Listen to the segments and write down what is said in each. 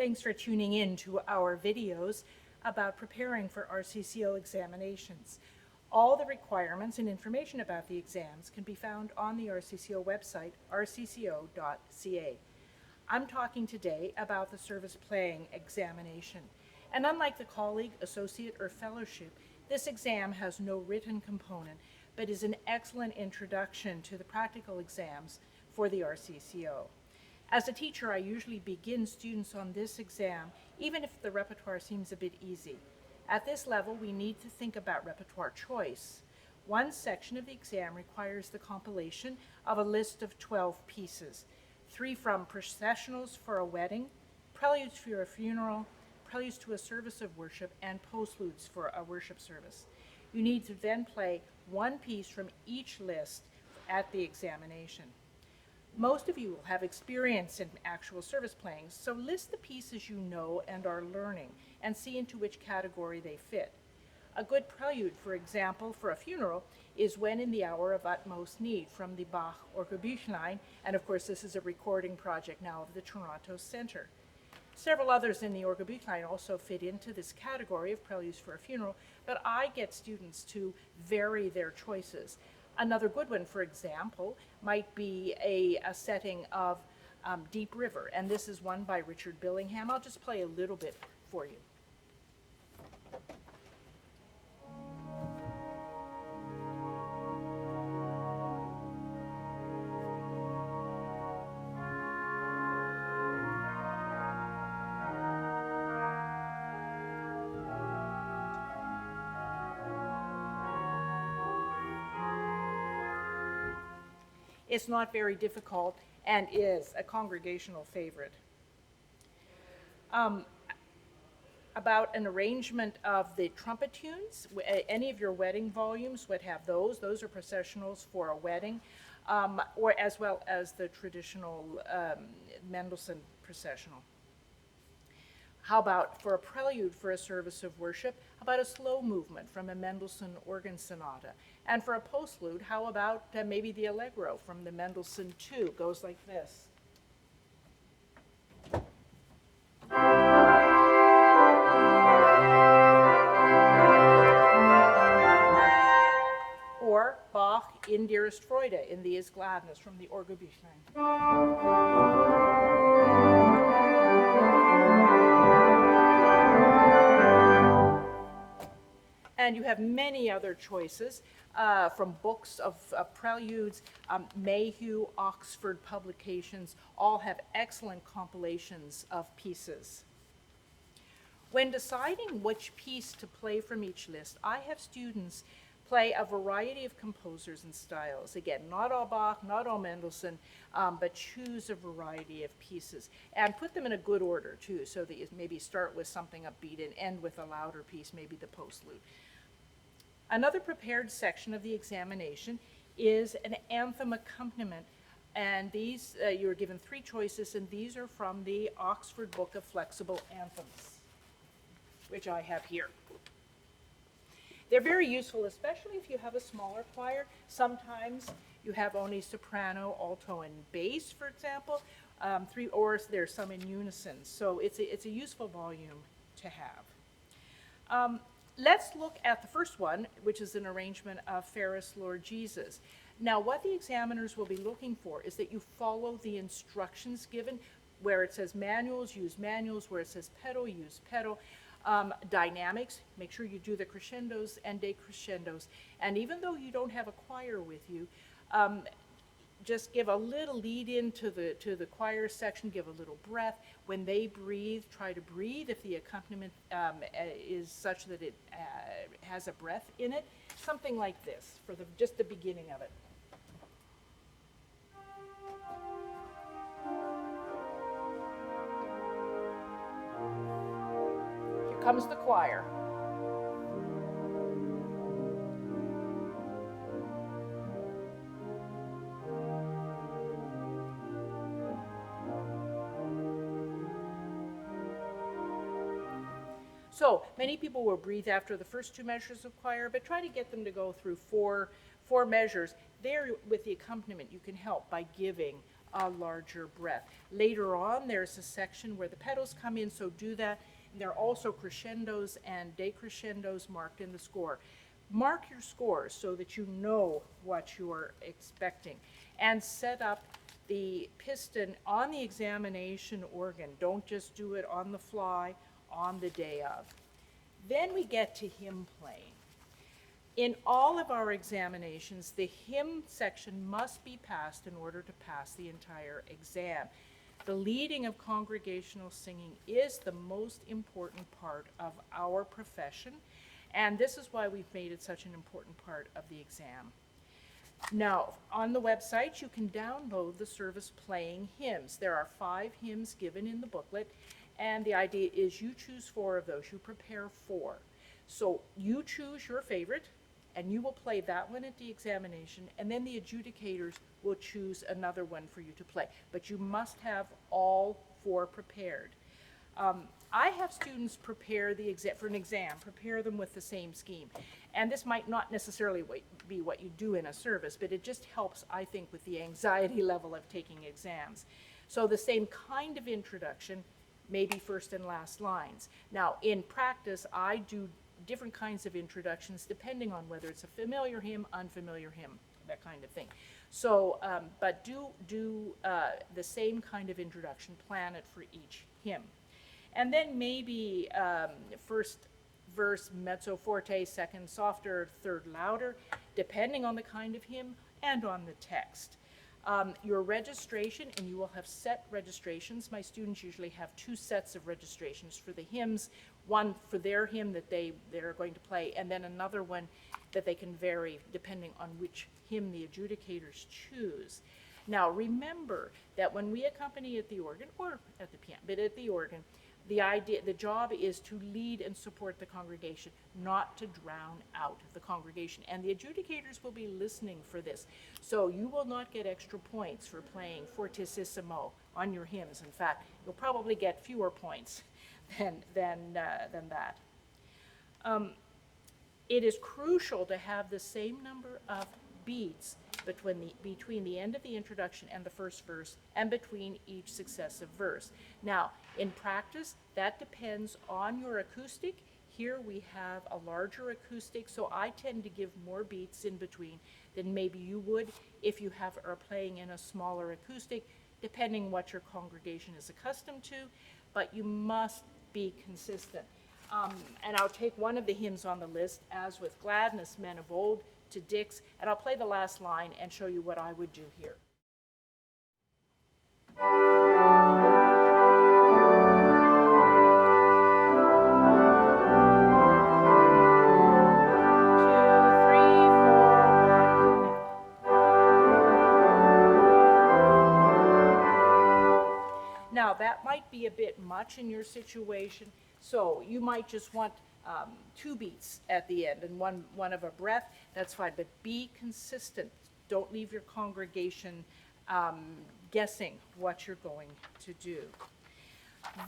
Thanks for tuning in to our videos about preparing for RCCO examinations. All the requirements and information about the exams can be found on the RCCO website, rcco.ca. I'm talking today about the service playing examination. And unlike the colleague, associate, or fellowship, this exam has no written component, but is an excellent introduction to the practical exams for the RCCO. As a teacher, I usually begin students on this exam, even if the repertoire seems a bit easy. At this level, we need to think about repertoire choice. One section of the exam requires the compilation of a list of 12 pieces, 3 from processionals for a wedding, preludes for a funeral, preludes to a service of worship, and postludes for a worship service. You need to then play one piece from each list at the examination. Most of you will have experience in actual service playing, so list the pieces you know and are learning and see into which category they fit. A good prelude, for example, for a funeral is When in the Hour of Utmost Need from the Bach Orgelbüchlein, and of course this is a recording project now of the Toronto Centre. Several others in the Orgelbüchlein also fit into this category of preludes for a funeral, but I get students to vary their choices. Another good one, for example, might be a setting of Deep River, and this is one by Richard Billingham. I'll just play a little bit for you. It's not very difficult and is a congregational favorite. About an arrangement of the trumpet tunes, any of your wedding volumes would have those. Those are processionals for a wedding, or as well as the traditional Mendelssohn processional. How about for a prelude for a service of worship, how about a slow movement from a Mendelssohn organ sonata? And for a postlude, how about maybe the Allegro from the Mendelssohn II? Goes like this. Or Bach in Dearest Freude in the Is Gladness from the Orgelbüchlein. And you have many other choices from books of preludes. Mayhew, Oxford publications all have excellent compilations of pieces. When deciding which piece to play from each list, I have students play a variety of composers and styles. Again, not all Bach, not all Mendelssohn, but choose a variety of pieces and put them in a good order too, so that you maybe start with something upbeat and end with a louder piece, maybe the postlude. Another prepared section of the examination is an anthem accompaniment, and these, you're given 3 choices, and these are from the Oxford Book of Flexible Anthems, which I have here. They're very useful, especially if you have a smaller choir. Sometimes you have only soprano, alto, and bass, for example, 3, or there's some in unison. So it's a useful volume to have. Let's look at the first one, which is an arrangement of Ferris, Lord Jesus. Now, what the examiners will be looking for is that you follow the instructions given. Where it says manuals, use manuals. Where it says pedal, use pedal. Dynamics, make sure you do the crescendos and decrescendos. And even though you don't have a choir with you, just give a little lead in to the choir section, give a little breath. When they breathe, try to breathe if the accompaniment is such that it has a breath in it. Something like this for just the beginning of it. Here comes the choir. So many people will breathe after the first 2 measures of choir, but try to get them to go through four measures. There, with the accompaniment, you can help by giving a larger breath. Later on, there's a section where the pedals come in, so do that. And there are also crescendos and decrescendos marked in the score. Mark your scores so that you know what you are expecting, and set up the piston on the examination organ. Don't just do it on the fly on the day of. Then we get to hymn playing. In all of our examinations, the hymn section must be passed in order to pass the entire exam. The leading of congregational singing is the most important part of our profession, and this is why we've made it such an important part of the exam. Now, on the website, you can download the service playing hymns. There are 5 hymns given in the booklet, and the idea is you choose 4 of those. You prepare 4. So you choose your favorite, and you will play that one at the examination, and then the adjudicators will choose another one for you to play. But you must have all 4 prepared. I have students prepare for an exam, prepare them with the same scheme. And this might not necessarily be what you do in a service, but it just helps, I think, with the anxiety level of taking exams. So the same kind of introduction, maybe first and last lines. Now, in practice, I do different kinds of introductions depending on whether it's a familiar hymn, unfamiliar hymn, that kind of thing. So, but do the same kind of introduction, plan it for each hymn. And then maybe first verse mezzo forte, second softer, third louder, depending on the kind of hymn and on the text. Your registration, and you will have set registrations. My students usually have 2 sets of registrations for the hymns, one for their hymn that they're going to play, and then another one that they can vary depending on which hymn the adjudicators choose. Now remember that when we accompany at the organ, or at the piano, but at the organ, the job is to lead and support the congregation, not to drown out the congregation. And the adjudicators will be listening for this. So you will not get extra points for playing fortissimo on your hymns. In fact, you'll probably get fewer points than that. It is crucial to have the same number of beats between the end of the introduction and the first verse, and between each successive verse. Now, in practice, that depends on your acoustic. Here we have a larger acoustic, so I tend to give more beats in between than maybe you would if you are playing in a smaller acoustic, depending what your congregation is accustomed to, but you must be consistent. And I'll take one of the hymns on the list, As with Gladness, Men of Old, to Dix, and I'll play the last line and show you what I would do here. Now, that might be a bit much in your situation, so you might just want 2 beats at the end and one of a breath. That's fine, but be consistent. Don't leave your congregation guessing what you're going to do.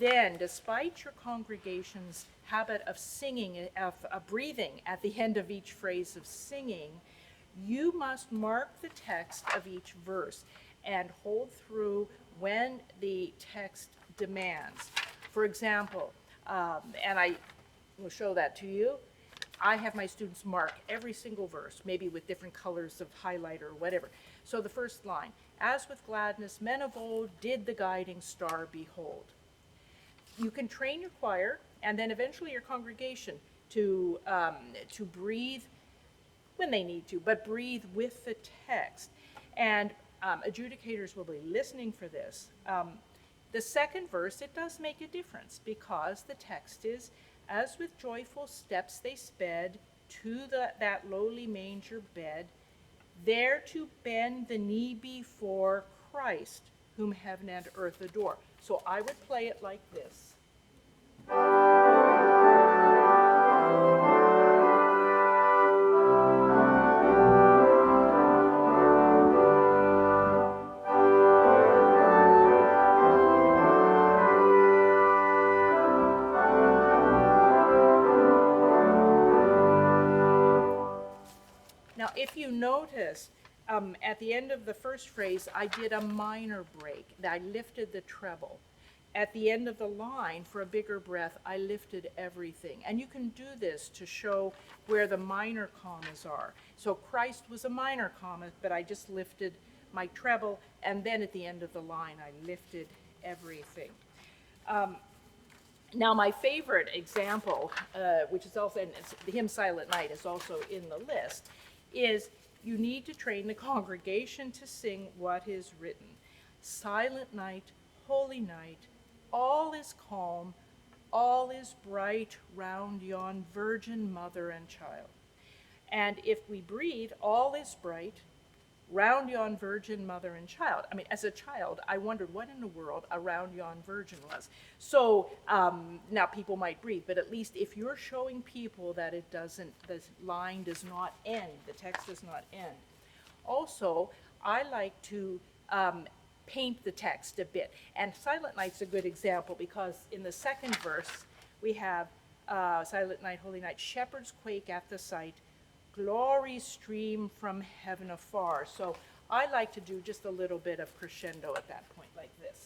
Then, despite your congregation's habit of singing, of breathing at the end of each phrase of singing, you must mark the text of each verse and hold through when the text demands. For example, and I will show that to you, I have my students mark every single verse, maybe with different colors of highlighter or whatever. So the first line, As with gladness, men of old did the guiding star behold. You can train your choir and then eventually your congregation to breathe when they need to, but breathe with the text. And adjudicators will be listening for this. The second verse, it does make a difference because the text is, As with joyful steps they sped to that lowly manger bed, there to bend the knee before Christ, whom heaven and earth adore. So I would play it like this. Now, if you notice, At the end of the first phrase, I did a minor break. I lifted the treble. At the end of the line, for a bigger breath, I lifted everything. And you can do this to show where the minor commas are. So Christ was a minor comma, but I just lifted my treble, and then at the end of the line, I lifted everything. Now, my favorite example, which is also, and the hymn Silent Night is also in the list, is you need to train the congregation to sing what is written. Silent night, holy night, all is calm, all is bright round yon virgin mother and child. And if we breathe, all is bright round yon virgin mother and child. I mean, as a child, I wondered what in the world a round yon virgin was. So now people might breathe, but at least if you're showing people that it doesn't, the line does not end, the text does not end. Also, I like to paint the text a bit. And Silent Night's a good example because in the second verse, we have Silent Night, Holy Night, shepherds quake at the sight, glory stream from heaven afar. So I like to do just a little bit of crescendo at that point like this.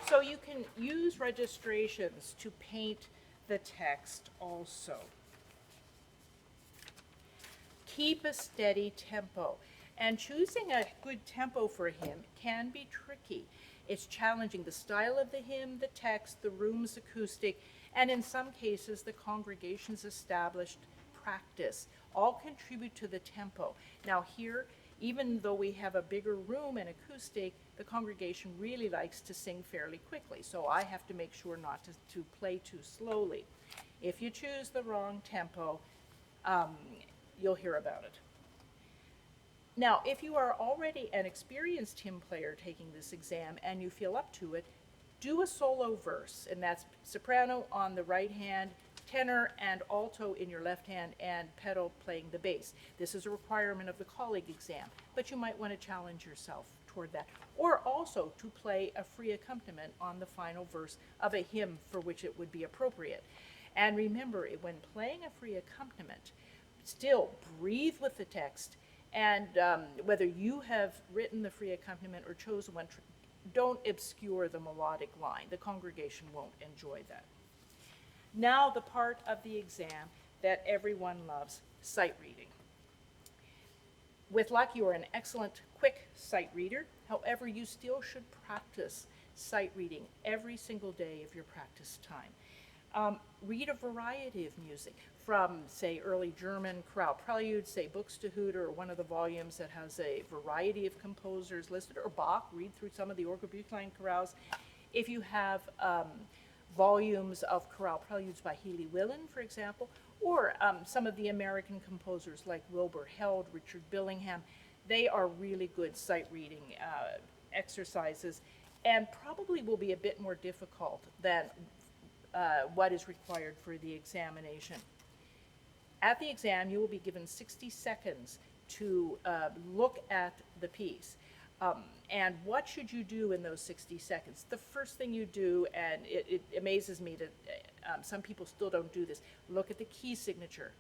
So you can use registrations to paint the text also. Keep a steady tempo. And choosing a good tempo for a hymn can be tricky. It's challenging the style of the hymn, the text, the room's acoustic, and in some cases, the congregation's established practice all contribute to the tempo. Now here, even though we have a bigger room and acoustic, the congregation really likes to sing fairly quickly, so I have to make sure not to play too slowly. If you choose the wrong tempo, you'll hear about it. Now, if you are already an experienced hymn player taking this exam and you feel up to it, do a solo verse, and that's soprano on the right hand, tenor and alto in your left hand, and pedal playing the bass. This is a requirement of the colleague exam, but you might want to challenge yourself toward that. Or also to play a free accompaniment on the final verse of a hymn for which it would be appropriate. And remember, when playing a free accompaniment, still breathe with the text, and whether you have written the free accompaniment or chosen one, don't obscure the melodic line. The congregation won't enjoy that. Now the part of the exam that everyone loves, sight reading. With luck, you are an excellent, quick sight reader. However, you still should practice sight reading every single day of your practice time. Read a variety of music from, say, early German chorale preludes, say Buxtehude, or one of the volumes that has a variety of composers listed, or Bach, read through some of the Orgelbüchlein chorales. If you have volumes of chorale preludes by Healy Willen, for example, or some of the American composers like Wilbur Held, Richard Billingham, they are really good sight reading exercises and probably will be a bit more difficult than what is required for the examination. At the exam, you will be given 60 seconds to look at the piece. And what should you do in those 60 seconds? The first thing you do, and it amazes me that some people still don't do this, look at the key signature.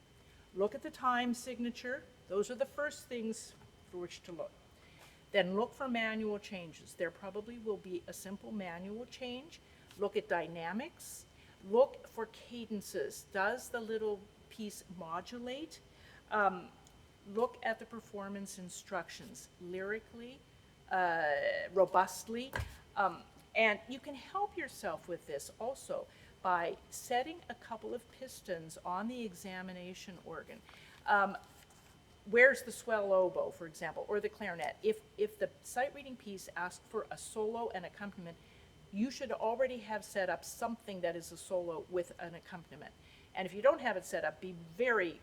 Look at the time signature. Those are the first things for which to look. Then look for manual changes. There probably will be a simple manual change. Look at dynamics. Look for cadences. Does the little piece modulate? Look at the performance instructions lyrically, robustly, and you can help yourself with this also by setting a couple of pistons on the examination organ. Where's the swell oboe, for example, or the clarinet? If the sight reading piece asks for a solo and accompaniment, you should already have set up something that is a solo with an accompaniment. And if you don't have it set up, be very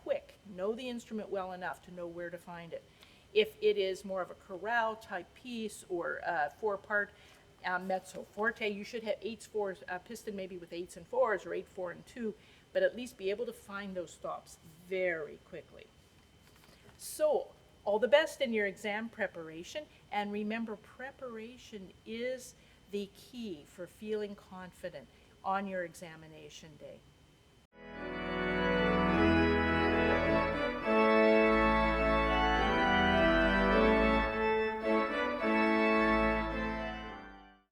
quick. Know the instrument well enough to know where to find it. If it is more of a chorale type piece or four-part, mezzo forte, you should have eights, fours, piston maybe with eights and fours, or 8, 4, and 2, but at least be able to find those stops very quickly. So, all the best in your exam preparation, and remember, preparation is the key for feeling confident on your examination day.